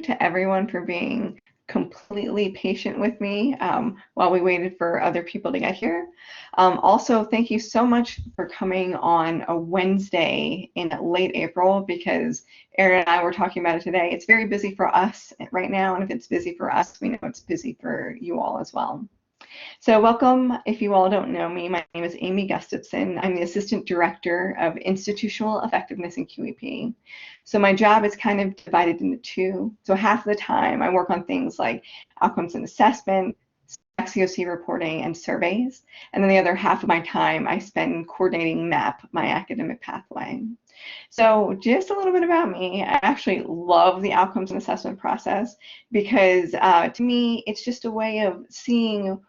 to everyone for being completely patient with me while we waited for other people to get here. Also, thank you so much for coming on a Wednesday in late April, because Erin and I were talking about it today. It's very busy for us right now, and if it's busy for us, we know it's busy for you all as well. So welcome. If you all don't know me, my name is Amy Gustafson. I'm the Assistant Director of Institutional Effectiveness in QEP. So my job is kind of divided into two. So half of the time I work on things like outcomes and assessment, COC reporting, and surveys. And then the other half of my time I spend coordinating MAP, my academic pathway. So just a little bit about me. I actually love the outcomes and assessment process because to me, it's just a way of seeing,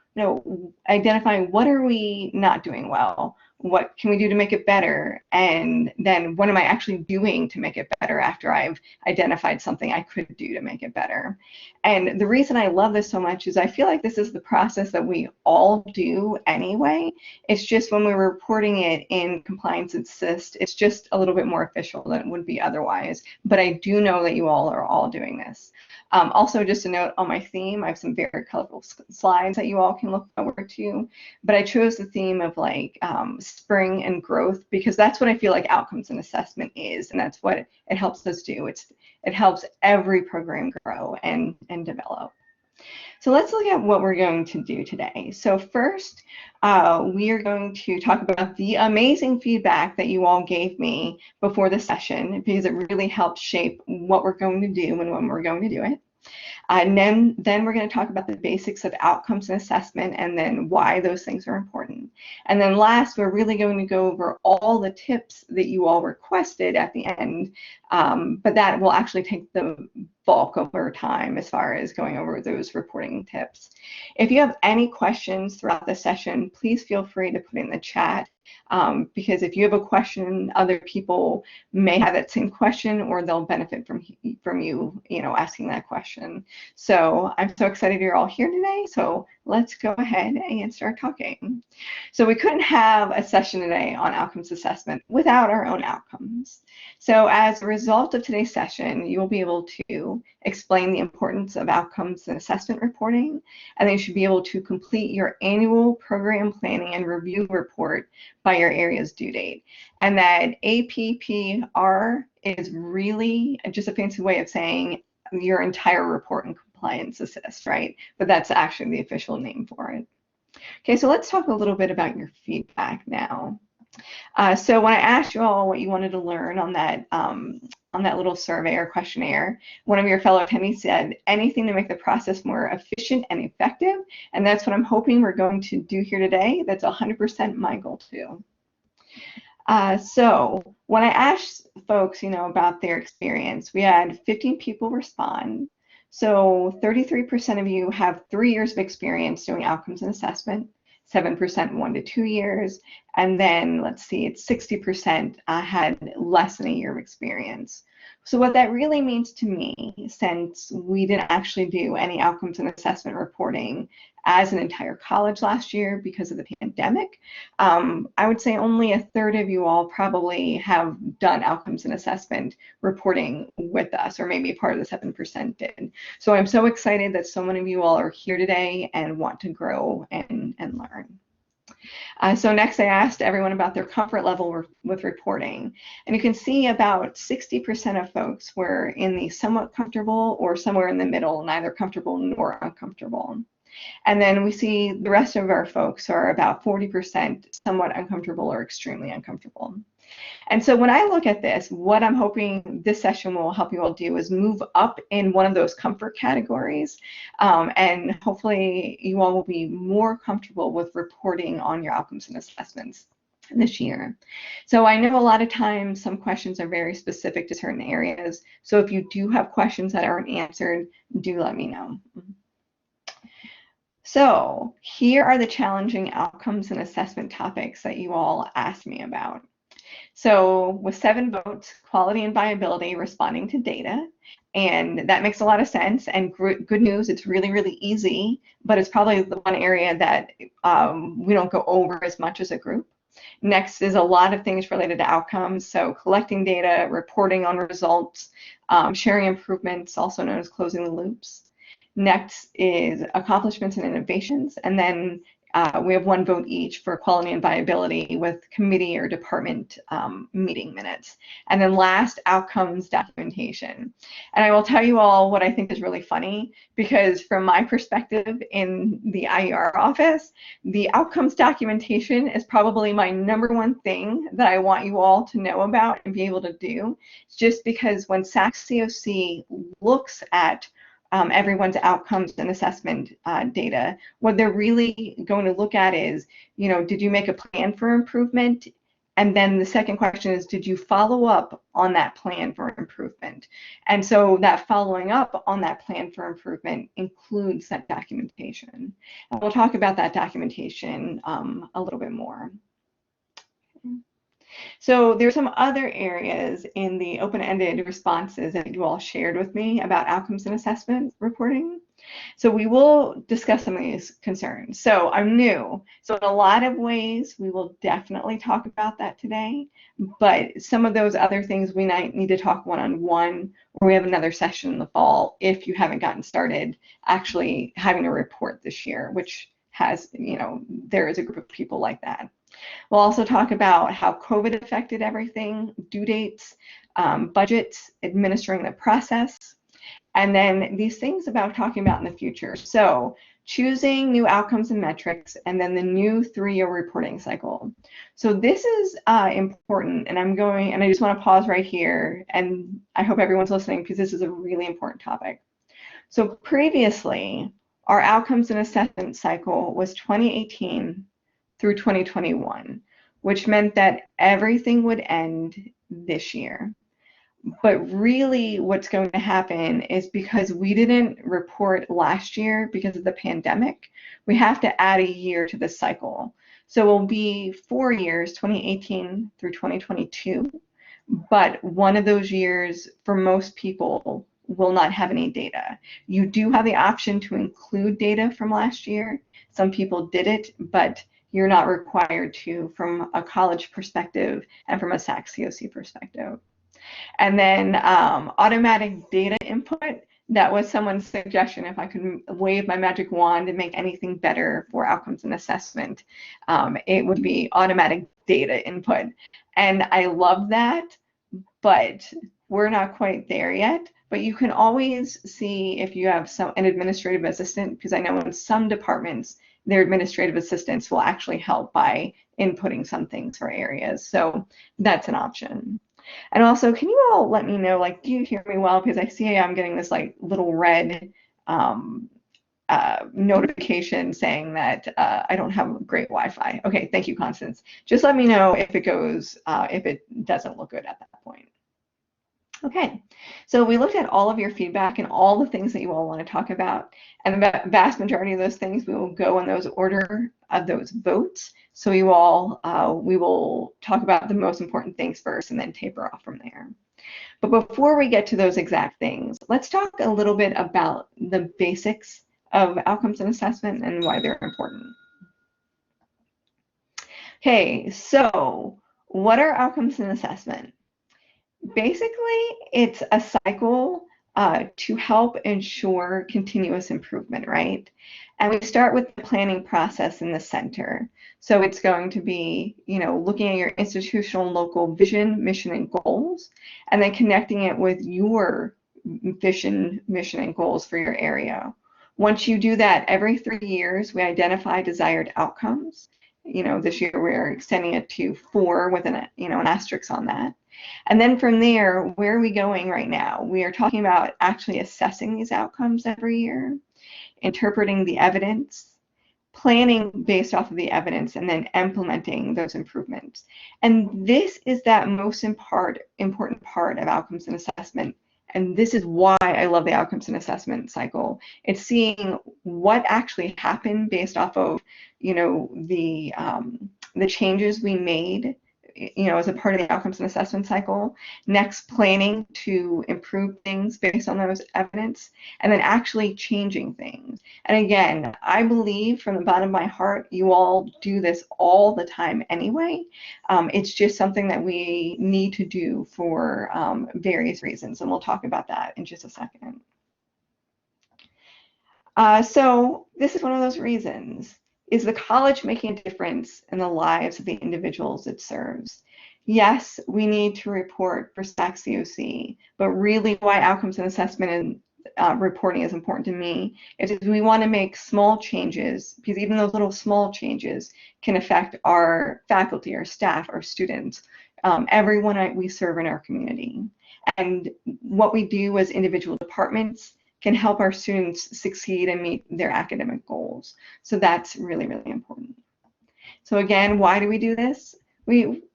identifying what are we not doing well, what can we do to make it better, and then what am I actually doing to make it better after I've identified something I could do to make it better. And the reason I love this so much is I feel like this is the process that we all do anyway. It's just when we're reporting it in Compliance Assist, it's just a little bit more official than it would be otherwise. But I do know that you all are all doing this. Also, just a note on my theme, I have some very colorful slides that you all can look forward to, but I chose the theme of like spring and growth because that's what I feel like outcomes and assessment is, and that's what it helps us do. It helps every program grow and develop. So let's look at what we're going to do today. So first, we are going to talk about the amazing feedback that you all gave me before the session, because it really helps shape what we're going to do and when we're going to do it. And then we're going to talk about the basics of outcomes and assessment and then why those things are important. And then last, we're really going to go over all the tips that you all requested at the end, but that will actually take the bulk of our time as far as going over those reporting tips. If you have any questions throughout the session, please feel free to put in the chat. Because if you have a question, other people may have that same question, or they'll benefit from you, asking that question. So I'm so excited you're all here today. So let's go ahead and start talking. So we couldn't have a session today on outcomes assessment without our own outcomes. So as a result of today's session, you will be able to explain the importance of outcomes and assessment reporting, and then you should be able to complete your annual program planning and review report by your area's due date. And that APPR is really just a fancy way of saying your entire report and compliance assist, right? But that's actually the official name for it. Okay, so let's talk a little bit about your feedback now. So when I asked you all what you wanted to learn on that little survey or questionnaire, one of your fellow attendees said anything to make the process more efficient and effective, and that's what I'm hoping we're going to do here today. That's 100% my goal too. So when I asked folks, about their experience, we had 15 people respond. So 33% of you have 3 years of experience doing outcomes and assessment, 7% 1 to 2 years, and then let's see, it's 60% had less than a year of experience. So what that really means to me, since we didn't actually do any outcomes and assessment reporting as an entire college last year because of the pandemic, I would say only a third of you all probably have done outcomes and assessment reporting with us, or maybe part of the 7% did. So I'm so excited that so many of you all are here today and want to grow and learn. So next I asked everyone about their comfort level with reporting. And you can see about 60% of folks were in the somewhat comfortable or somewhere in the middle, neither comfortable nor uncomfortable. And then we see the rest of our folks are about 40% somewhat uncomfortable or extremely uncomfortable. And so when I look at this, what I'm hoping this session will help you all do is move up in one of those comfort categories, and hopefully you all will be more comfortable with reporting on your outcomes and assessments this year. So I know a lot of times some questions are very specific to certain areas. So if you do have questions that aren't answered, do let me know. So here are the challenging outcomes and assessment topics that you all asked me about. So with 7 votes, quality and viability responding to data, and that makes a lot of sense, and good news, it's really, really easy, but it's probably the one area that we don't go over as much as a group. Next is a lot of things related to outcomes, so collecting data, reporting on results, sharing improvements, also known as closing the loops. Next is accomplishments and innovations, and then we have one vote each for quality and viability with committee or department meeting minutes. And then last, outcomes documentation. And I will tell you all what I think is really funny, because from my perspective in the IER office, the outcomes documentation is probably my #1 thing that I want you all to know about and be able to do, just because when SAC-COC looks at everyone's outcomes and assessment data, what they're really going to look at is, did you make a plan for improvement? And then the second question is, did you follow up on that plan for improvement? And so that following up on that plan for improvement includes that documentation. And we'll talk about that documentation a little bit more. So there's some other areas in the open-ended responses that you all shared with me about outcomes and assessment reporting. So we will discuss some of these concerns. So I'm new. So in a lot of ways, we will definitely talk about that today. But some of those other things we might need to talk one-on-one, or we have another session in the fall if you haven't gotten started actually having a report this year, which has, there is a group of people like that. We'll also talk about how COVID affected everything, due dates, budgets, administering the process, and then these things about talking about in the future. So choosing new outcomes and metrics, and then the new 3-year reporting cycle. So this is important, and I just want to pause right here, and I hope everyone's listening because this is a really important topic. So previously, our outcomes and assessment cycle was 2018 through 2021, which meant that everything would end this year. But really what's going to happen is, because we didn't report last year because of the pandemic, we have to add a year to the cycle. So it will be 4 years, 2018 through 2022, but one of those years for most people will not have any data. You do have the option to include data from last year. Some people did it, but you're not required to from a college perspective and from a SAC-COC perspective. And then automatic data input, that was someone's suggestion. If I could wave my magic wand and make anything better for outcomes and assessment, it would be automatic data input. And I love that, but we're not quite there yet. But you can always see if you have an administrative assistant, because I know in some departments, their administrative assistants will actually help by inputting some things for areas. So that's an option. And also, can you all let me know, do you hear me well? Because I see I'm getting this little red notification saying that I don't have great Wi-Fi. Okay, thank you, Constance. Just let me know if it doesn't look good at that point. Okay, so we looked at all of your feedback and all the things that you all want to talk about, and the vast majority of those things we will go in those order of those votes. So you all, we will talk about the most important things first and then taper off from there. But before we get to those exact things, let's talk a little bit about the basics of outcomes and assessment and why they're important. Okay, so what are outcomes and assessment? Basically, it's a cycle to help ensure continuous improvement, right? And we start with the planning process in the center. So it's going to be, looking at your institutional and local vision, mission, and goals, and then connecting it with your vision, mission, and goals for your area. Once you do that, every 3 years, we identify desired outcomes. This year we're extending it to 4 with an asterisk on that. And then from there, where are we going right now? We are talking about actually assessing these outcomes every year, interpreting the evidence, planning based off of the evidence, and then implementing those improvements. And this is that most important part of outcomes and assessment. And this is why I love the outcomes and assessment cycle. It's seeing what actually happened based off of, the changes we made as a part of the outcomes and assessment cycle. Next, planning to improve things based on those evidence, and then actually changing things. And again, I believe from the bottom of my heart, you all do this all the time anyway. It's just something that we need to do for various reasons, and we'll talk about that in just a second. So this is one of those reasons. Is the college making a difference in the lives of the individuals it serves? Yes, we need to report for SAC-COC, but really why outcomes and assessment and reporting is important to me is we want to make small changes, because even those little small changes can affect our faculty, our staff, our students, everyone we serve in our community. And what we do as individual departments can help our students succeed and meet their academic goals. So that's really, really important. So again, why do we do this?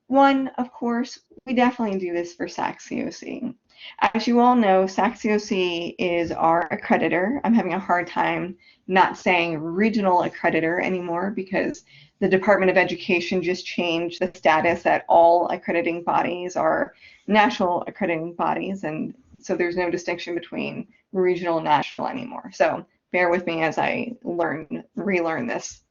One, of course, we definitely do this for SAC-COC. As you all know, SAC-COC is our accreditor. I'm having a hard time not saying regional accreditor anymore because the Department of Education just changed the status that all accrediting bodies are national accrediting bodies, and so there's no distinction between regional and national anymore. So bear with me as I relearn this.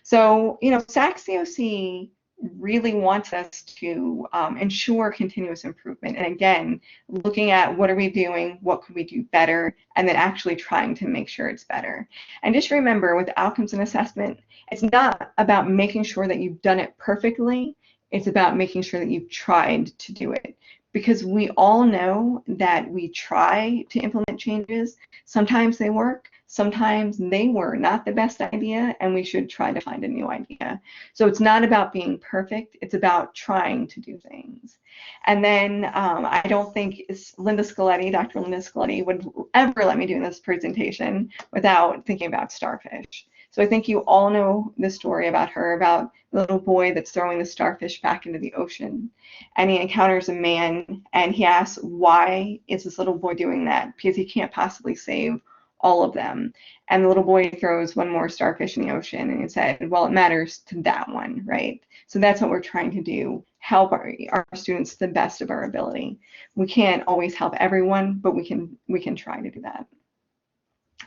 So, SAC-COC really wants us to ensure continuous improvement. And again, looking at what are we doing, what could we do better, and then actually trying to make sure it's better. And just remember, with outcomes and assessment, it's not about making sure that you've done it perfectly. It's about making sure that you've tried to do it. Because we all know that we try to implement changes. Sometimes they work, sometimes they were not the best idea, and we should try to find a new idea. So it's not about being perfect, it's about trying to do things. And then I don't think Dr. Linda Scaletti would ever let me do this presentation without thinking about starfish. So I think you all know the story about her, about the little boy that's throwing the starfish back into the ocean. And he encounters a man, and he asks, why is this little boy doing that? Because he can't possibly save all of them. And the little boy throws one more starfish in the ocean, and he said, well, it matters to that one, right? So that's what we're trying to do, help our students to the best of our ability. We can't always help everyone, but we can try to do that.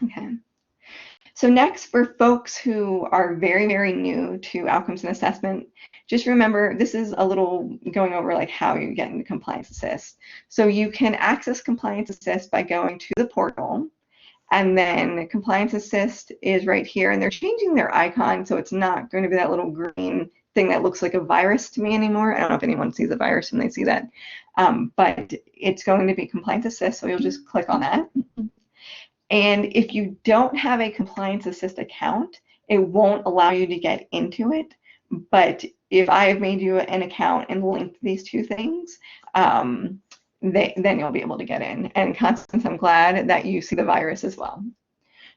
Okay. So next, for folks who are very, very new to outcomes and assessment, just remember this is a little going over like how you get into Compliance Assist. So you can access Compliance Assist by going to the portal, and then Compliance Assist is right here, and they're changing their icon, so it's not going to be that little green thing that looks like a virus to me anymore. I don't know if anyone sees a virus when they see that, but it's going to be Compliance Assist, so you'll just click on that. And if you don't have a Compliance Assist account, it won't allow you to get into it. But if I have made you an account and linked these two things, then you'll be able to get in. And Constance, I'm glad that you see the virus as well.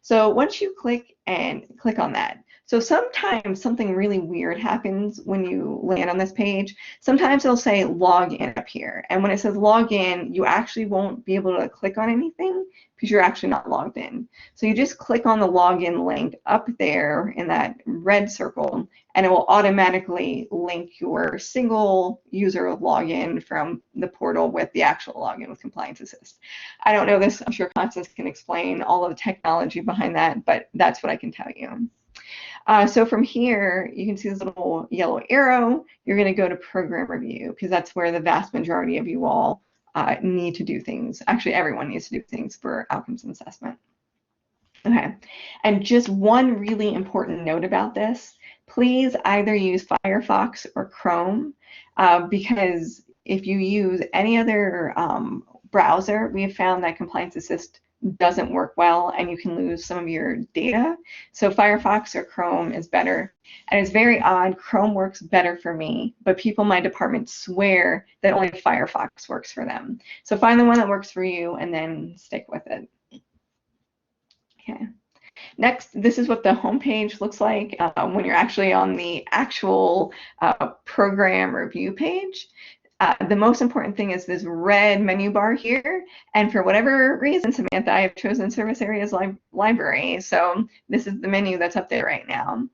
So once you click on that, so sometimes something really weird happens when you land on this page. Sometimes it'll say log in up here. And when it says log in, you actually won't be able to click on anything because you're actually not logged in. So you just click on the login link up there in that red circle, and it will automatically link your single user login from the portal with the actual login with Compliance Assist. I don't know this. I'm sure Constance can explain all of the technology behind that, but that's what I can tell you. So from here, you can see this little yellow arrow. You're going to go to Program Review because that's where the vast majority of you all need to do things. Actually, everyone needs to do things for outcomes and assessment. Okay, and just one really important note about this, please either use Firefox or Chrome because if you use any other browser, we have found that Compliance Assist doesn't work well and you can lose some of your data. So Firefox or Chrome is better. And it's very odd, Chrome works better for me, but people in my department swear that only Firefox works for them. So find the one that works for you and then stick with it. Okay. Next, this is what the homepage looks like when you're actually on the actual program review page. The most important thing is this red menu bar here, and for whatever reason, Samantha, I have chosen Service Areas Library, so this is the menu that's up there right now.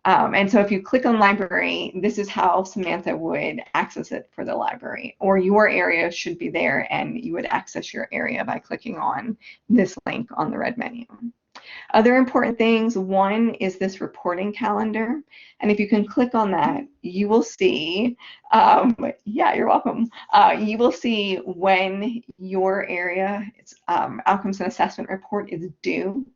And so if you click on library, this is how Samantha would access it for the library, or your area should be there and you would access your area by clicking on this link on the red menu. Other important things, one is this reporting calendar. And if you can click on that, you will see, yeah, you're welcome. You will see when your area outcomes and assessment report is due.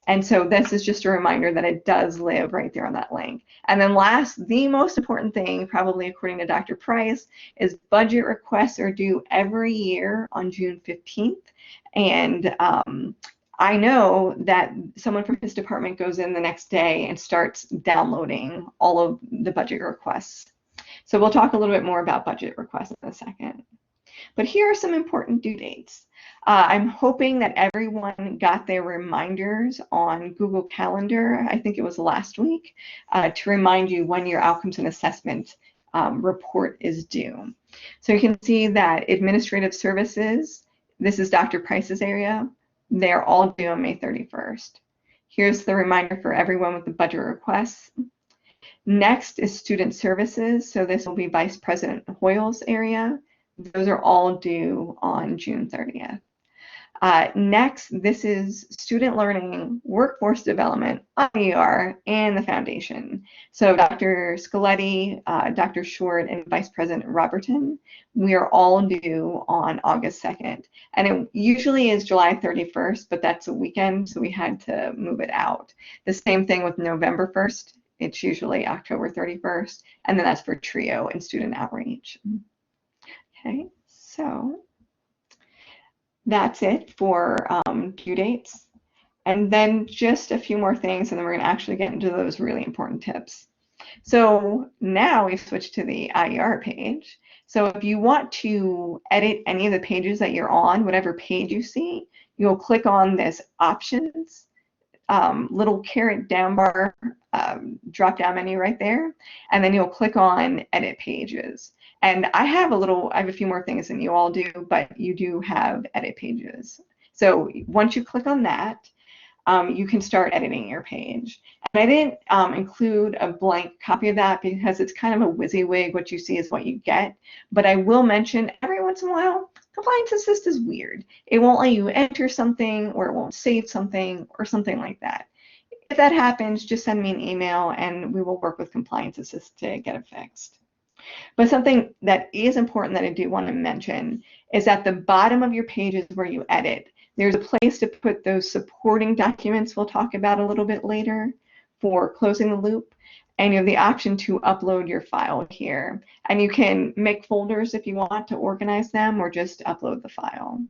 And so this is just a reminder that it does live right there on that link. And then last, the most important thing, probably according to Dr. Price, is budget requests are due every year on June 15th. And I know that someone from his department goes in the next day and starts downloading all of the budget requests. So we'll talk a little bit more about budget requests in a second. But here are some important due dates. I'm hoping that everyone got their reminders on Google Calendar, I think it was last week, to remind you when your outcomes and assessment report is due. So you can see that administrative services, this is Dr. Price's area, they're all due on May 31st. Here's the reminder for everyone with the budget requests. Next is student services, so this will be Vice President Hoyle's area. Those are all due on June 30th. Next, this is student learning, workforce development, IER, and the foundation. So Dr. Scoletti, Dr. Short, and Vice President Roberton, we are all due on August 2nd. And it usually is July 31st, but that's a weekend, so we had to move it out. The same thing with November 1st. It's usually October 31st, and then that's for TRIO and student outreach. Okay, so that's it for due dates. And then just a few more things, and then we're going to actually get into those really important tips. So now we've switched to the IER page. So if you want to edit any of the pages that you're on, whatever page you see, you'll click on this options, little caret down bar drop down menu right there, and then you'll click on edit pages. And I have a few more things than you all do, but you do have edit pages. So once you click on that, you can start editing your page. And I didn't include a blank copy of that because it's kind of a WYSIWYG. What you see is what you get. But I will mention every once in a while, Compliance Assist is weird. It won't let you enter something, or it won't save something, or something like that. If that happens, just send me an email and we will work with Compliance Assist to get it fixed. But something that is important that I do want to mention is at the bottom of your pages where you edit, there's a place to put those supporting documents we'll talk about a little bit later for closing the loop. And you have the option to upload your file here. And you can make folders if you want to organize them, or just upload the file.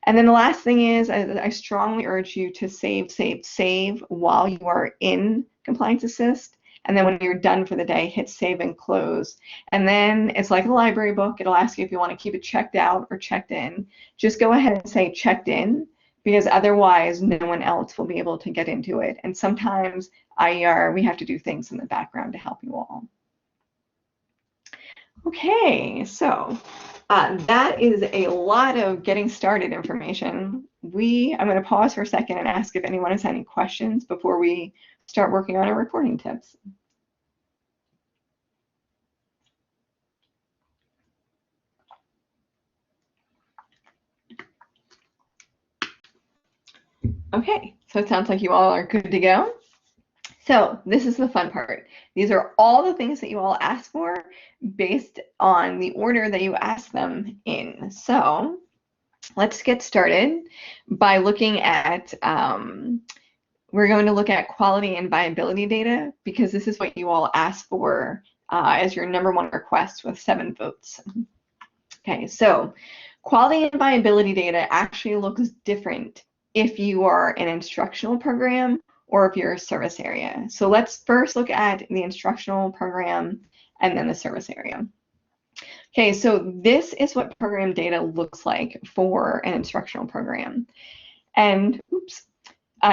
And then the last thing is, I strongly urge you to save while you are in Compliance Assist. And then when you're done for the day, hit save and close. And then it's like a library book. It'll ask you if you want to keep it checked out or checked in. Just go ahead and say checked in, because otherwise no one else will be able to get into it. And sometimes IER, we have to do things in the background to help you all. Okay, so that is a lot of getting started information. I'm going to pause for a second and ask if anyone has any questions before we start working on our reporting tips. Okay, so it sounds like you all are good to go. So this is the fun part. These are all the things that you all asked for based on the order that you asked them in. So let's get started by looking at, we're going to look at quality and viability data, because this is what you all asked for as your #1 request with 7 votes. Okay, so quality and viability data actually looks different if you are an instructional program or if you're a service area. So let's first look at the instructional program and then the service area. Okay, so this is what program data looks like for an instructional program. And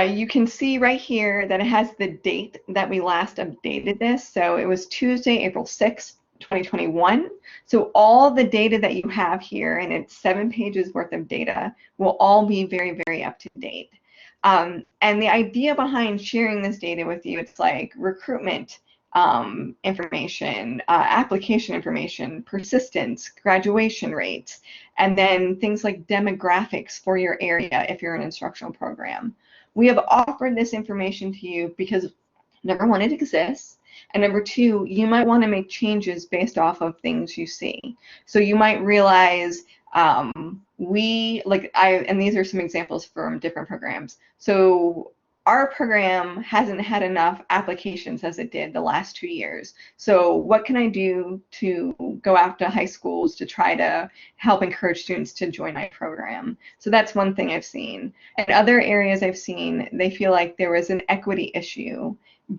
you can see right here that it has the date that we last updated this. So it was Tuesday, April 6th, 2021. So all the data that you have here, and it's 7 pages worth of data, will all be very, very up to date. And the idea behind sharing this data with you, it's like recruitment information, application information, persistence, graduation rates, and then things like demographics for your area if you're an instructional program. We have offered this information to you because number one, it exists. And number two, you might want to make changes based off of things you see. So you might realize and these are some examples from different programs. So our program hasn't had enough applications as it did the last 2 years. So what can I do to go out to high schools to try to help encourage students to join my program? So that's one thing I've seen. And other areas I've seen, they feel like there was an equity issue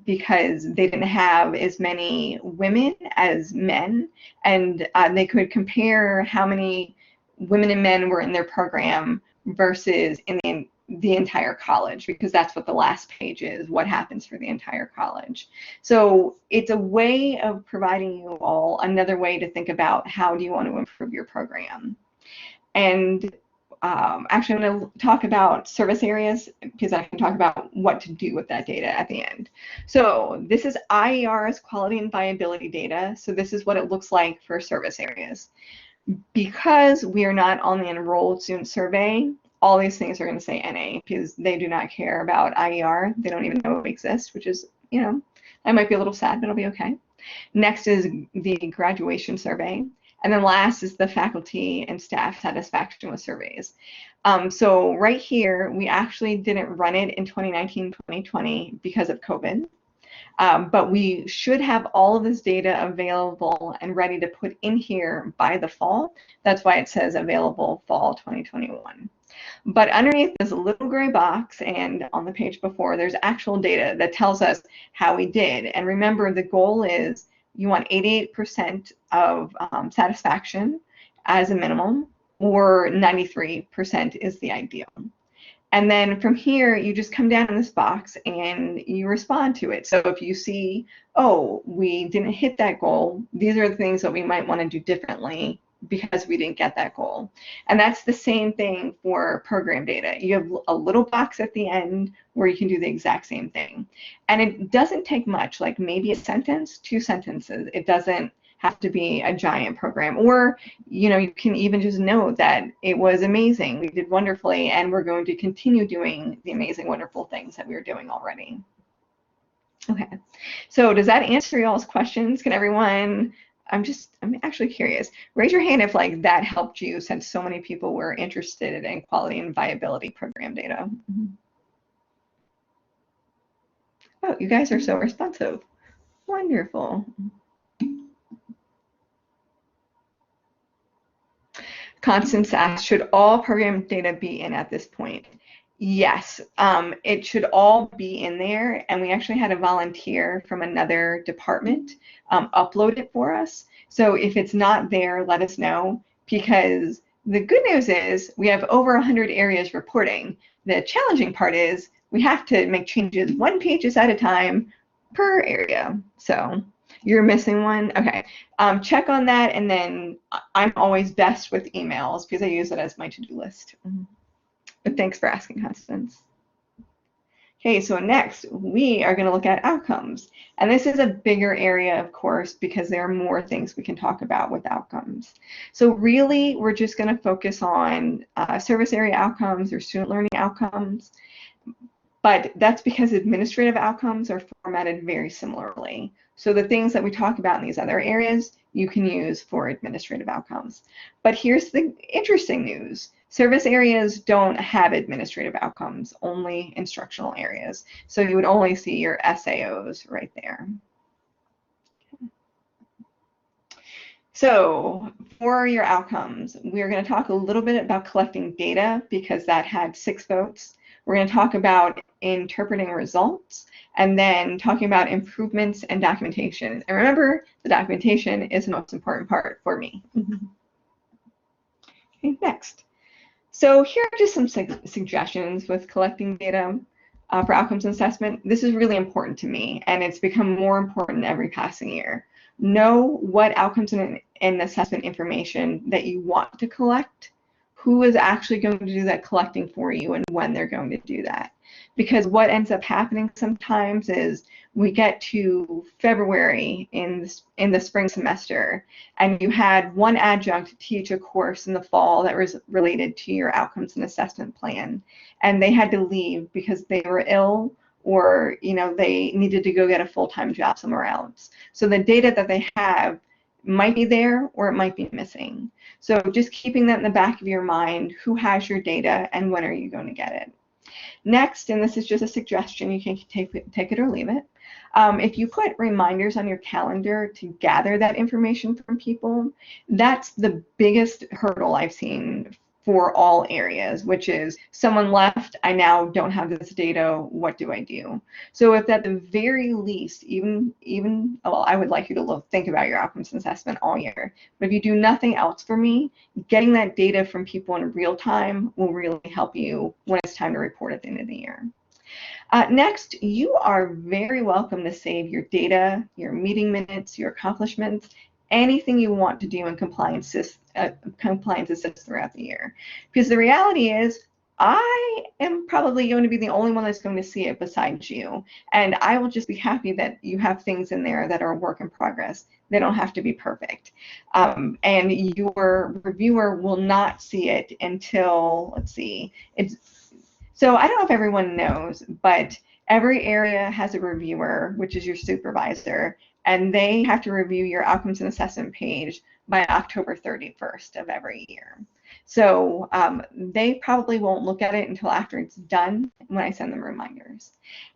because they didn't have as many women as men, and they could compare how many women and men were in their program versus in the entire college, because that's what the last page is, what happens for the entire college. So it's a way of providing you all another way to think about how do you want to improve your program. And actually, I'm going to talk about service areas because I can talk about what to do with that data at the end. So this is IER's quality and viability data. So this is what it looks like for service areas. Because we are not on the enrolled student survey, all these things are going to say NA because they do not care about IER. They don't even know it exists, which is, that might be a little sad, but it'll be okay. Next is the graduation survey. And then last is the faculty and staff satisfaction with surveys. So right here, we actually didn't run it in 2019-2020 because of COVID. But we should have all of this data available and ready to put in here by the fall. That's why it says available fall 2021. But underneath this little gray box and on the page before, there's actual data that tells us how we did. And remember, the goal is you want 88% of satisfaction as a minimum, or 93% is the ideal. And then from here, you just come down in this box and you respond to it. So if you see, oh, we didn't hit that goal, these are the things that we might want to do differently because we didn't get that goal. And that's the same thing for program data. You have a little box at the end where you can do the exact same thing. And it doesn't take much, like maybe a sentence, 2 sentences. It doesn't have to be a giant program, or you can even just note that it was amazing, we did wonderfully, and we're going to continue doing the amazing, wonderful things that we were doing already. Okay, so does that answer y'all's questions? Can everyone, I'm actually curious, raise your hand if that helped you, since so many people were interested in quality and viability program data. Oh, you guys are so responsive. Wonderful. Constance asked, should all program data be in at this point? Yes, it should all be in there, and we actually had a volunteer from another department upload it for us. So if it's not there, let us know, because the good news is we have over 100 areas reporting. The challenging part is we have to make changes 1 page at a time per area. So you're missing one? Okay. Check on that, and then I'm always best with emails because I use it as my to-do list. But thanks for asking, Constance. Okay, so next we are going to look at outcomes. And this is a bigger area, of course, because there are more things we can talk about with outcomes. So really, we're just going to focus on service area outcomes or student learning outcomes. But that's because administrative outcomes are formatted very similarly. So the things that we talk about in these other areas, you can use for administrative outcomes. But here's the interesting news. Service areas don't have administrative outcomes, only instructional areas. So you would only see your SAOs right there. So for your outcomes, we're going to talk a little bit about collecting data because that had 6 votes. We're going to talk about interpreting results, and then talking about improvements and documentation. And remember, the documentation is the most important part for me. Okay, next. So here are just some suggestions with collecting data for outcomes and assessment. This is really important to me, and it's become more important every passing year. Know what outcomes and assessment information that you want to collect, who is actually going to do that collecting for you, and when they're going to do that. Because what ends up happening sometimes is we get to February in the spring semester, and you had one adjunct teach a course in the fall that was related to your outcomes and assessment plan, and they had to leave because they were ill, or they needed to go get a full-time job somewhere else. So the data that they have might be there, or it might be missing. So just keeping that in the back of your mind, who has your data and when are you going to get it? Next, and this is just a suggestion, you can take it or leave it. If you put reminders on your calendar to gather that information from people, that's the biggest hurdle I've seen for all areas, which is someone left, I now don't have this data, what do I do? So if at the very least, well, I would like you to think about your outcomes assessment all year, but if you do nothing else for me, getting that data from people in real time will really help you when it's time to report at the end of the year. Next, you are very welcome to save your data, your meeting minutes, your accomplishments, anything you want to do in compliance assist throughout the year. Because the reality is, I am probably going to be the only one that's going to see it besides you. And I will just be happy that you have things in there that are a work in progress. They don't have to be perfect. And your reviewer will not see it until, let's see, so I don't know if everyone knows, but every area has a reviewer, which is your supervisor, and they have to review your outcomes and assessment page by October 31st of every year. So they probably won't look at it until after it's done when I send them reminders.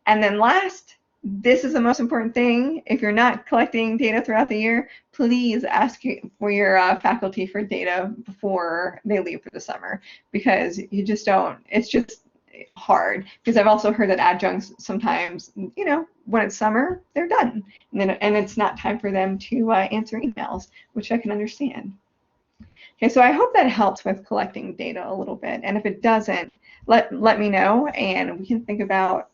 And then last, this is the most important thing. If you're not collecting data throughout the year, please ask for your faculty for data before they leave for the summer, because you just don't, it's just hard. Because I've also heard that adjuncts sometimes, when it's summer, they're done, and it's not time for them to answer emails, which I can understand. Okay, so I hope that helps with collecting data a little bit, and if it doesn't, let me know, and we can think about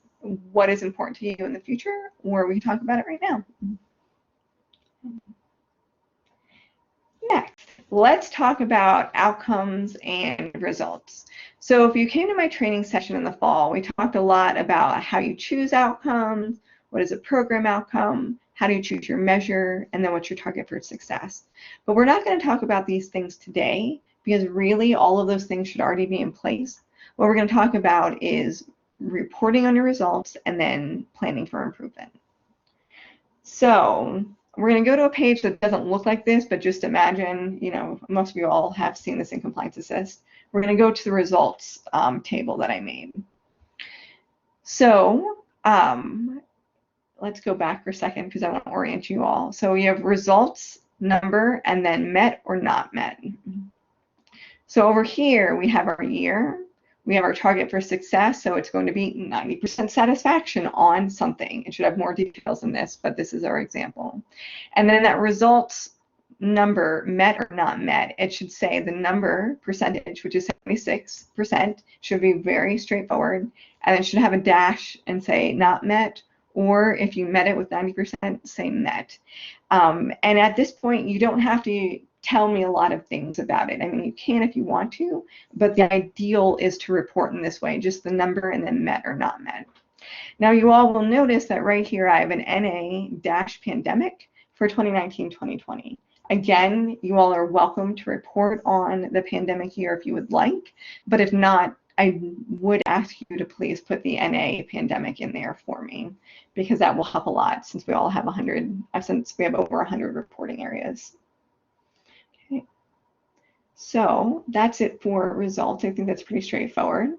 what is important to you in the future, or we can talk about it right now. Next, let's talk about outcomes and results. So if you came to my training session in the fall, we talked a lot about how you choose outcomes, what is a program outcome, how do you choose your measure, and then what's your target for success. But we're not going to talk about these things today, because really all of those things should already be in place. What we're going to talk about is reporting on your results and then planning for improvement. So we're going to go to a page that doesn't look like this, but just imagine, most of you all have seen this in Compliance Assist. We're going to go to the results table that I made. So let's go back for a second, because I want to orient you all. So we have results, number, and then met or not met. So over here, we have our year. We have our target for success, so it's going to be 90% satisfaction on something. It should have more details than this, but this is our example. And then that results number, met or not met, it should say the number percentage, which is 76%, should be very straightforward, and it should have a dash and say not met, or if you met it with 90%, say met. And at this point, you don't have to tell me a lot of things about it. I mean, you can if you want to, but the ideal is to report in this way, just the number and then met or not met. Now, you all will notice that right here I have an NA-pandemic for 2019-2020. Again, you all are welcome to report on the pandemic year if you would like, but if not, I would ask you to please put the NA pandemic in there for me, because that will help a lot since we all have since we have over 100 reporting areas. Okay. So that's it for results. I think that's pretty straightforward.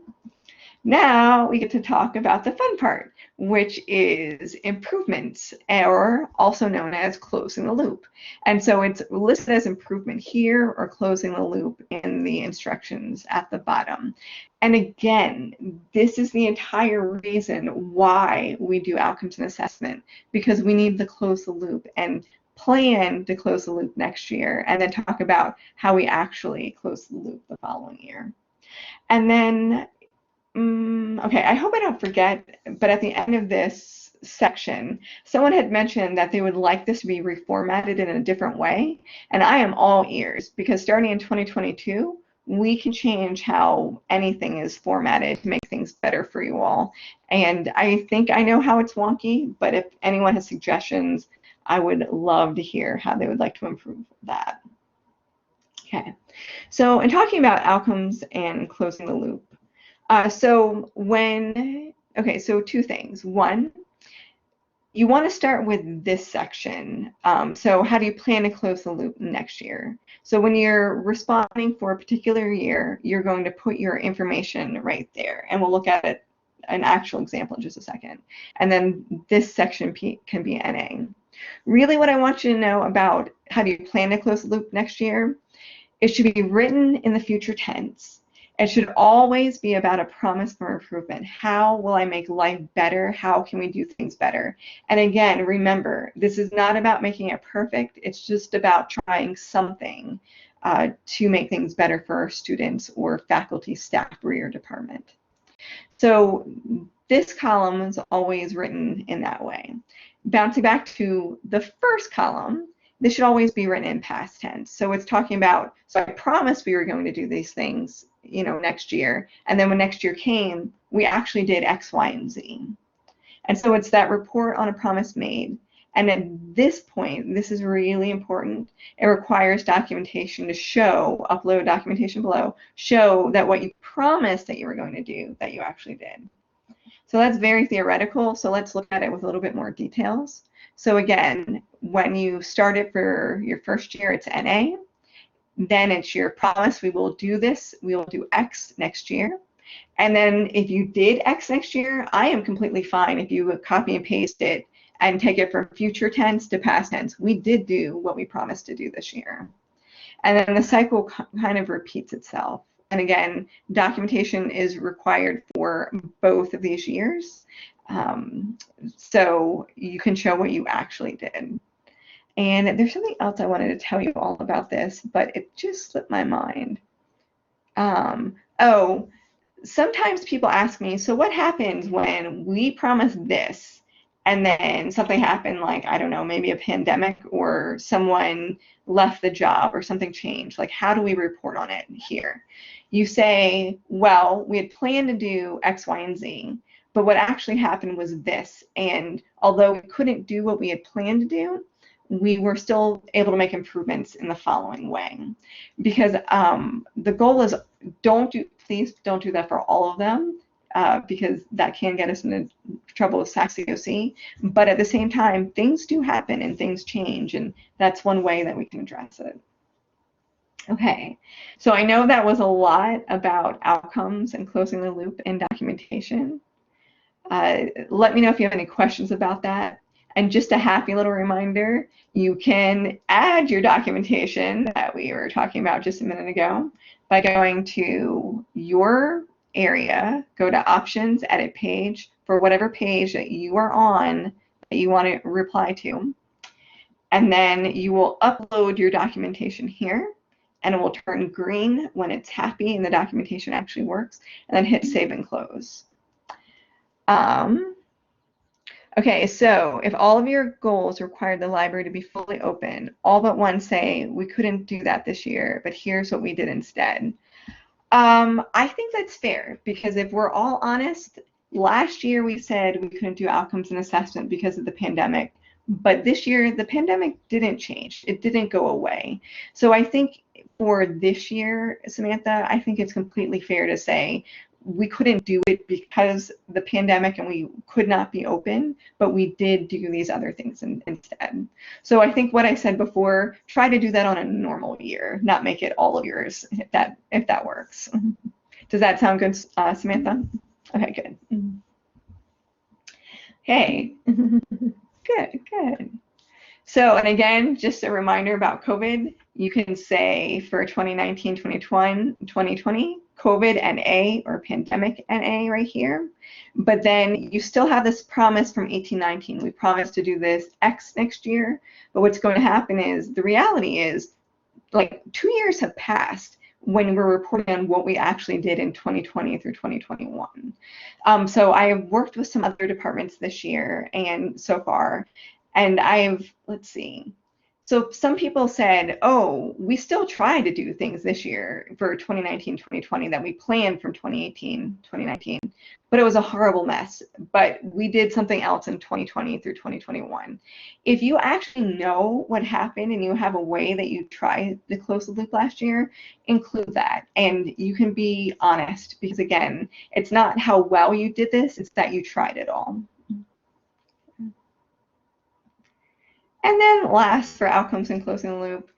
Now we get to talk about the fun part, which is improvements, or also known as closing the loop. And so it's listed as improvement here or closing the loop in the instructions at the bottom. And again, this is the entire reason why we do outcomes and assessment, because we need to close the loop and plan to close the loop next year, and then talk about how we actually close the loop the following year. And then okay, I hope I don't forget, but at the end of this section, someone had mentioned that they would like this to be reformatted in a different way, and I am all ears, because starting in 2022, we can change how anything is formatted to make things better for you all. And I think I know how it's wonky, but if anyone has suggestions, I would love to hear how they would like to improve that. Okay, so in talking about outcomes and closing the loop, so two things. One, you want to start with this section. So how do you plan to close the loop next year? So when you're responding for a particular year, you're going to put your information right there. And we'll look at it, an actual example in just a second. And then this section can be NA. Really what I want you to know about how do you plan to close the loop next year, it should be written in the future tense. It should always be about a promise for improvement. How will I make life better? How can we do things better? And again, remember, this is not about making it perfect. It's just about trying something to make things better for our students or faculty, staff, or your department. So this column is always written in that way. Bouncing back to the first column, this should always be written in past tense. So it's talking about, so I promised we were going to do these things, next year. And then when next year came, we actually did X, Y, and Z. And so it's that report on a promise made. And at this point, this is really important. It requires documentation to show, upload documentation below, show that what you promised that you were going to do, that you actually did. So that's very theoretical. So let's look at it with a little bit more details. So again, when you start it for your first year, it's NA. Then it's your promise, we will do this, we will do X next year. And then if you did X next year, I am completely fine if you copy and paste it and take it from future tense to past tense. We did do what we promised to do this year. And then the cycle kind of repeats itself. And again, documentation is required for both of these years. So you can show what you actually did. And there's something else I wanted to tell you all about this, but it just slipped my mind. Sometimes people ask me, so what happens when we promise this and then something happened, like, I don't know, maybe a pandemic or someone left the job or something changed? Like, how do we report on it here? You say, well, we had planned to do X, Y, and Z, but what actually happened was this. And although we couldn't do what we had planned to do, we were still able to make improvements in the following way. Because the goal is, please don't do that for all of them, because that can get us into trouble with SAC-COC. But at the same time, things do happen and things change, and that's one way that we can address it. Okay, so I know that was a lot about outcomes and closing the loop in documentation. Let me know if you have any questions about that. And just a happy little reminder, you can add your documentation that we were talking about just a minute ago by going to your area, go to Options, Edit Page, for whatever page that you are on that you want to reply to. And then you will upload your documentation here, and it will turn green when it's happy and the documentation actually works, and then hit Save and Close. Okay, so if all of your goals required the library to be fully open, all but one say, we couldn't do that this year, but here's what we did instead. I think that's fair, because if we're all honest, last year we said we couldn't do outcomes and assessment because of the pandemic, but this year the pandemic didn't change. It didn't go away. So I think for this year, Samantha, I think it's completely fair to say we couldn't do it because the pandemic and we could not be open, but we did do these other things instead. So I think what I said before, try to do that on a normal year, not make it all of yours, if that works. Does that sound good, Samantha? Okay, good. Okay, good. So, and again, just a reminder about COVID, you can say for 2019, 2020, COVID NA or pandemic NA right here. But then you still have this promise from 1819. We promised to do this X next year. But what's going to happen is, the reality is, like, 2 years have passed. when we're reporting on what we actually did in 2020 through 2021. So I have worked with some other departments this year and so far, and let's see. So some people said, oh, we still try to do things this year for 2019, 2020 that we planned from 2018, 2019, but it was a horrible mess. But we did something else in 2020 through 2021. If you actually know what happened and you have a way that you tried to close the loop last year, include that. And you can be honest, because again, it's not how well you did this, it's that you tried it all. And then last, for outcomes and closing the loop,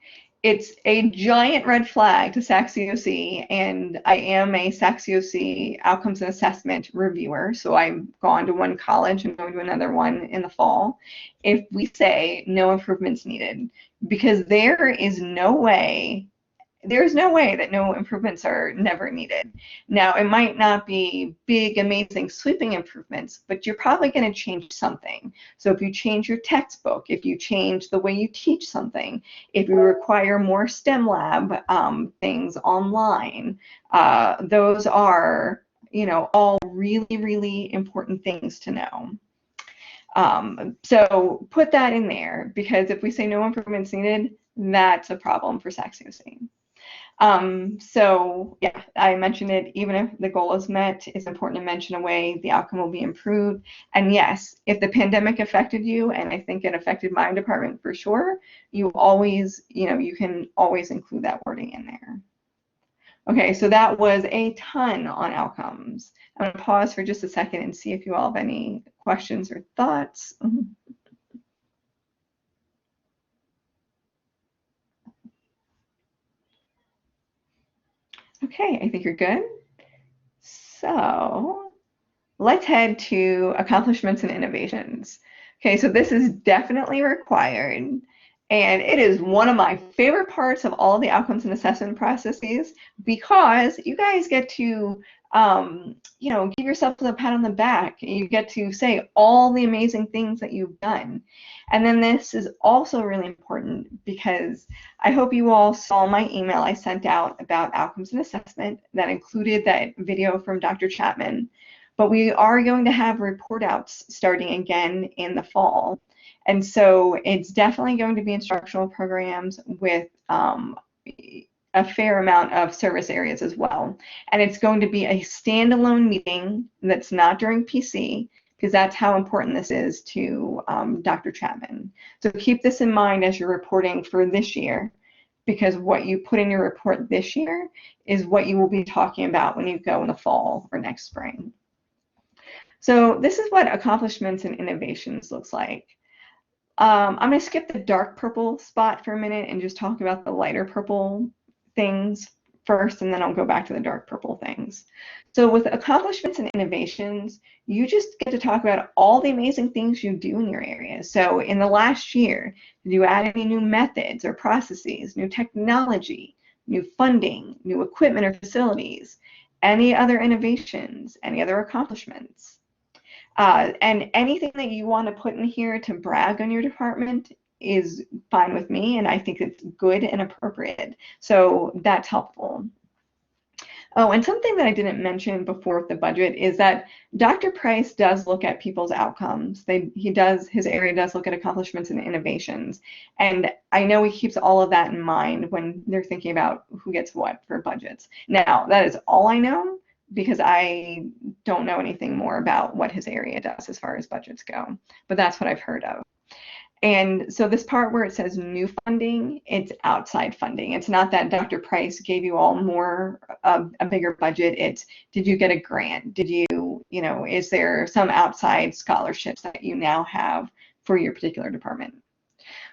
it's a giant red flag to SACS-COC, and I am a SACS-COC outcomes and assessment reviewer, so I've gone to one college and going to another one in the fall. If we say no improvements needed, because there's no way that no improvements are never needed. Now, it might not be big, amazing, sweeping improvements, but you're probably going to change something. So if you change your textbook, if you change the way you teach something, if you require more STEM lab things online, those are, all really, really important things to know. So put that in there, because if we say no improvements needed, that's a problem for SACS-COC. So yeah, I mentioned it, even if the goal is met, it's important to mention a way the outcome will be improved. And yes, if the pandemic affected you, and I think it affected my department for sure, you can always include that wording in there. Okay, so that was a ton on outcomes. I'm going to pause for just a second and see if you all have any questions or thoughts. Okay, I think you're good. So let's head to accomplishments and innovations. Okay, so this is definitely required, and it is one of my favorite parts of all the outcomes and assessment processes, because you guys get to give yourself a pat on the back. You get to say all the amazing things that you've done. And then this is also really important, because I hope you all saw my email I sent out about outcomes and assessment that included that video from Dr. Chapman. But we are going to have report outs starting again in the fall. And so it's definitely going to be instructional programs with a fair amount of service areas as well. And it's going to be a standalone meeting that's not during PC, because that's how important this is to Dr. Chapman. So keep this in mind as you're reporting for this year, because what you put in your report this year is what you will be talking about when you go in the fall or next spring. So this is what accomplishments and innovations looks like. I'm going to skip the dark purple spot for a minute and just talk about the lighter purple things first, and then I'll go back to the dark purple things. So with accomplishments and innovations, you just get to talk about all the amazing things you do in your area. So in the last year, did you add any new methods or processes, new technology, new funding, new equipment or facilities, any other innovations, any other accomplishments? And anything that you want to put in here to brag on your department is fine with me, and I think it's good and appropriate. So that's helpful. Oh, and something that I didn't mention before with the budget is that Dr. Price does look at people's outcomes. His area does look at accomplishments and innovations. And I know he keeps all of that in mind when they're thinking about who gets what for budgets. Now, that is all I know, because I don't know anything more about what his area does as far as budgets go, but that's what I've heard of. And so this part where it says new funding, it's outside funding. It's not that Dr. Price gave you all more, a bigger budget. It's, did you get a grant? Did you, is there some outside scholarships that you now have for your particular department?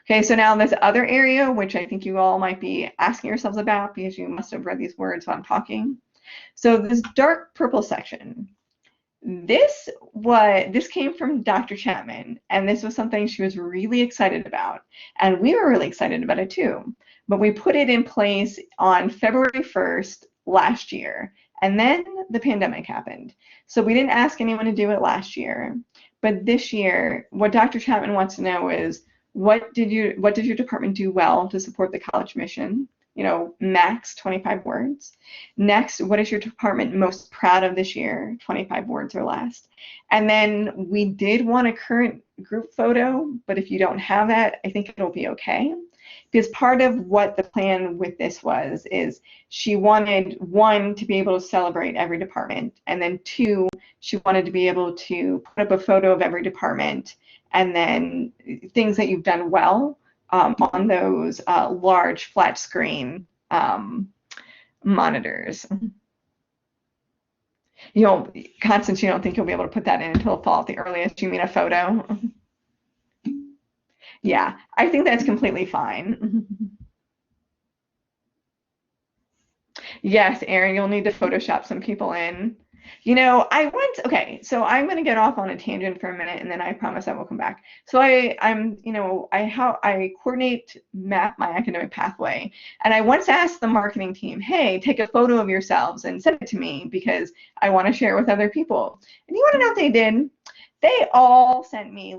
Okay, so now this other area, which I think you all might be asking yourselves about, because you must have read these words while I'm talking. So this dark purple section, this came from Dr. Chapman, and this was something she was really excited about, and we were really excited about it too. But we put it in place on February 1st last year, and then the pandemic happened. So we didn't ask anyone to do it last year, but this year, what Dr. Chapman wants to know is, what did your department do well to support the college mission? max 25 words. Next, what is your department most proud of this year? 25 words or less. And then we did want a current group photo, but if you don't have that, I think it'll be okay. Because part of what the plan with this is she wanted, one, to be able to celebrate every department, and then two, she wanted to be able to put up a photo of every department, and then things that you've done well on those large flat screen monitors. Constance, you don't think you'll be able to put that in until fall at the earliest? You mean a photo? Yeah, I think that's completely fine. Yes, Erin, you'll need to Photoshop some people in. Okay, so I'm going to get off on a tangent for a minute, and then I promise I will come back. So I coordinate, map my academic pathway, and I once asked the marketing team, hey, take a photo of yourselves and send it to me because I want to share it with other people. And you want to know what they did? They all sent me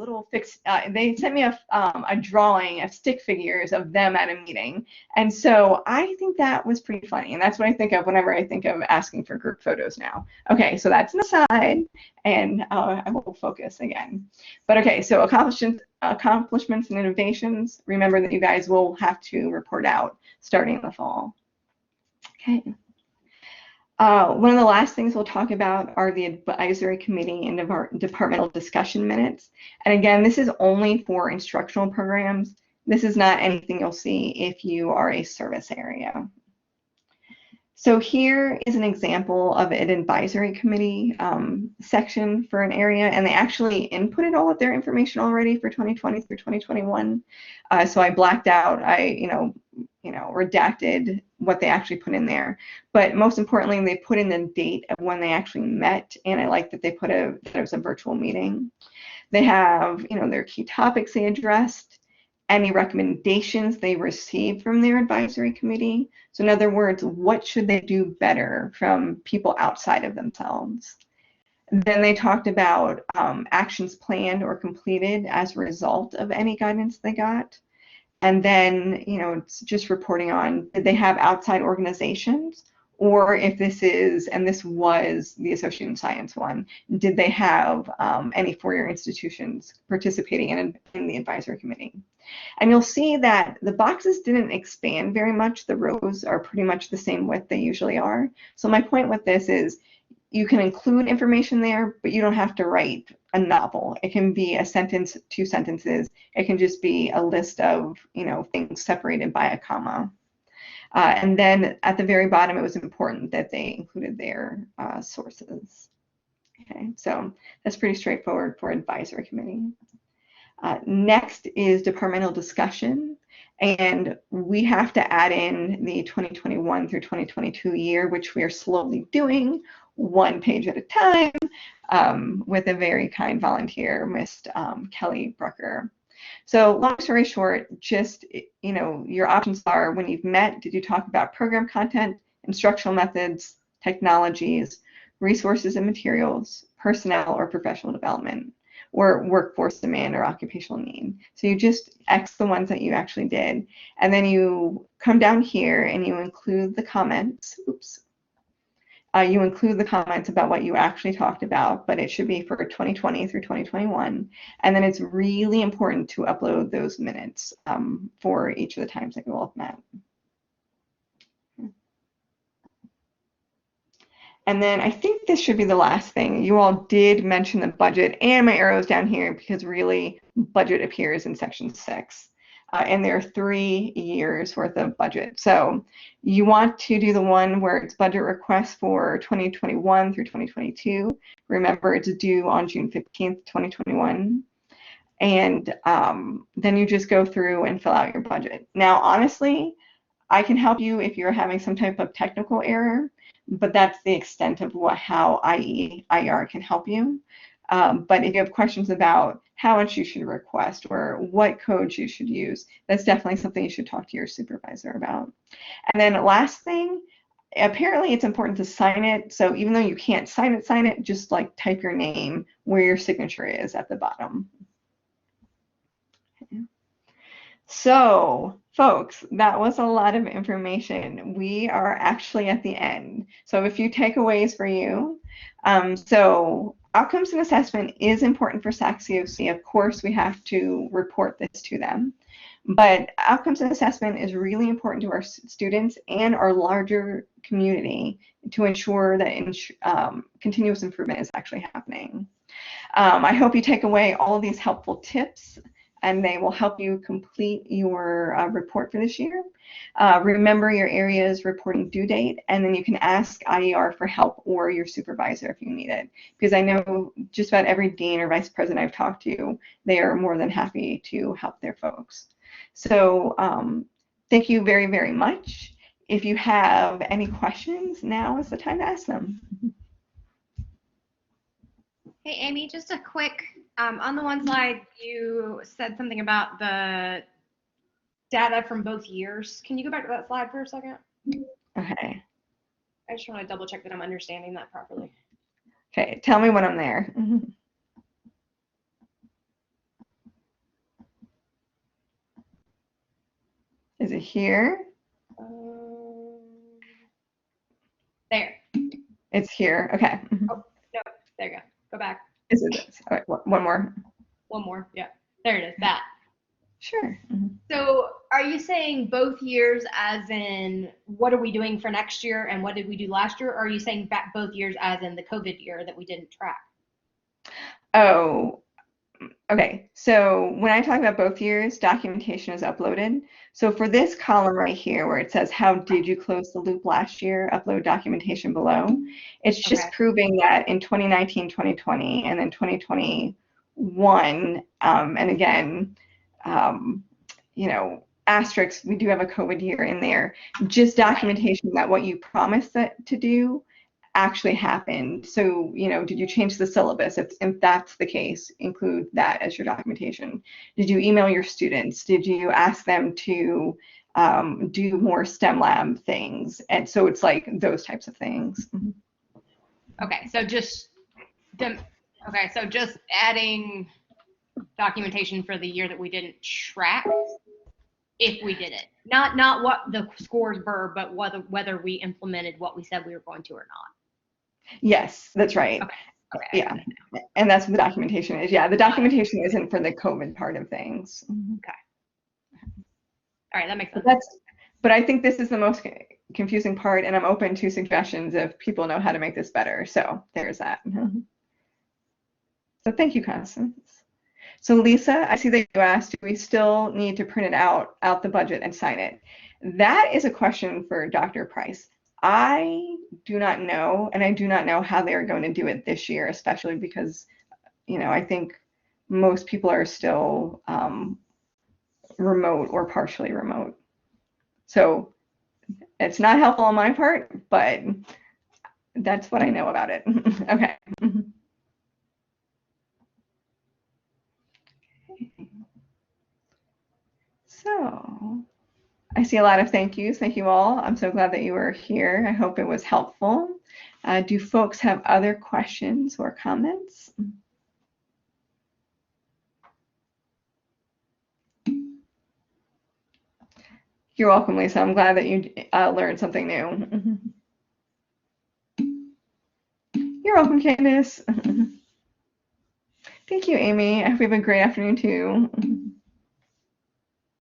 they sent me a drawing of stick figures of them at a meeting. And so I think that was pretty funny. And that's what I think of whenever I think of asking for group photos now. Okay, so that's an aside, and I will focus again. But okay, so accomplishments and innovations. Remember that you guys will have to report out starting in the fall. Okay. One of the last things we'll talk about are the advisory committee and departmental discussion minutes. And again, this is only for instructional programs. This is not anything you'll see if you are a service area. So here is an example of an advisory committee section for an area, and they actually inputted all of their information already for 2020 through 2021. So I blacked out, redacted what they actually put in there. But most importantly, they put in the date of when they actually met, and I like that they put that it was a virtual meeting. They have, their key topics they addressed, any recommendations they received from their advisory committee. So in other words, what should they do better from people outside of themselves? Then they talked about actions planned or completed as a result of any guidance they got. And then, it's just reporting on, did they have outside organizations? Or if this is, and this was the Associate Science one, did they have any four-year institutions participating in the advisory committee? And you'll see that the boxes didn't expand very much. The rows are pretty much the same width they usually are. So my point with this is you can include information there, but you don't have to write a novel. It can be a sentence, 2 sentences. It can just be a list of, things separated by a comma. And then at the very bottom, it was important that they included their sources. Okay, so that's pretty straightforward for advisory committee. Next is departmental discussion, and we have to add in the 2021 through 2022 year, which we are slowly doing, 1 page at a time, with a very kind volunteer, Miss Kelly Brucker. So long story short, just, your options are, when you've met, did you talk about program content, instructional methods, technologies, resources and materials, personnel or professional development, or workforce demand or occupational need? So you just X the ones that you actually did, and then you come down here and you include the comments. Oops. You include the comments about what you actually talked about, but it should be for 2020 through 2021. And then it's really important to upload those minutes for each of the times that you all have met. And then I think this should be the last thing. You all did mention the budget, and my arrow's down here because really budget appears in section 6. And there are 3 years worth of budget. So you want to do the one where it's budget request for 2021 through 2022. Remember, it's due on June 15th, 2021. And then you just go through and fill out your budget. Now, honestly, I can help you if you're having some type of technical error, but that's the extent of how IER can help you. But if you have questions about how much you should request or what codes you should use, that's definitely something you should talk to your supervisor about. And then last thing, apparently it's important to sign it. So even though you can't sign it, just like type your name where your signature is at the bottom. Okay. So Folks, that was a lot of information. We are actually at the end. So I have a few takeaways for you. So outcomes and assessment is important for SAC-COC. Of course, we have to report this to them. But outcomes and assessment is really important to our students and our larger community to ensure that continuous improvement is actually happening. I hope you take away all these helpful tips and they will help you complete your report for this year. Remember your area's reporting due date, and then you can ask IER for help or your supervisor if you need it. Because I know just about every dean or vice president I've talked to, they are more than happy to help their folks. So thank you very, very much. If you have any questions, now is the time to ask them. Hey, Amy, just a quick, on the one slide, you said something about the data from both years. Can you go back to that slide for a second? Okay. I just want to double check that I'm understanding that properly. Okay, tell me when I'm there. Is it here? There. It's here. Okay. Oh, no, there you go. Go back. Is it this? All right, one more. One more. Yeah, there it is. That. Sure. So are you saying both years as in what are we doing for next year and what did we do last year? Or are you saying back both years as in the COVID year that we didn't track? Oh, okay. So when I talk about both years, documentation is uploaded. So for this column right here where it says, how did you close the loop last year, upload documentation below. It's just proving that in 2019, 2020, and then 2021, and again, you know, asterisks, we do have a COVID year in there, just documentation that what you promised to do actually happened. So, you know, did you change the syllabus? If that's the case, include that as your documentation. Did you email your students? Did you ask them to do more STEM lab things? And so it's like those types of things. Okay, so just adding documentation for the year that we didn't track, if we did it, not what the scores were, but whether we implemented what we said we were going to or not. Yes, that's right. Okay. Yeah, and that's what the documentation is. Yeah, the documentation isn't for the COVID part of things. Okay. All right, that makes sense. But I think this is the most confusing part, and I'm open to suggestions if people know how to make this better. So there's that. So thank you, Constance. So Lisa, I see that you asked, do we still need to print it out the budget and sign it? That is a question for Dr. Price. I do not know, and I do not know how they're going to do it this year, especially because, you know, I think most people are still remote or partially remote. So it's not helpful on my part, but that's what I know about it. Okay. So I see a lot of thank yous. Thank you all. I'm so glad that you were here. I hope it was helpful. Do folks have other questions or comments? You're welcome, Lisa. I'm glad that you learned something new. You're welcome, Candace. Thank you, Amy. I hope you have a great afternoon too.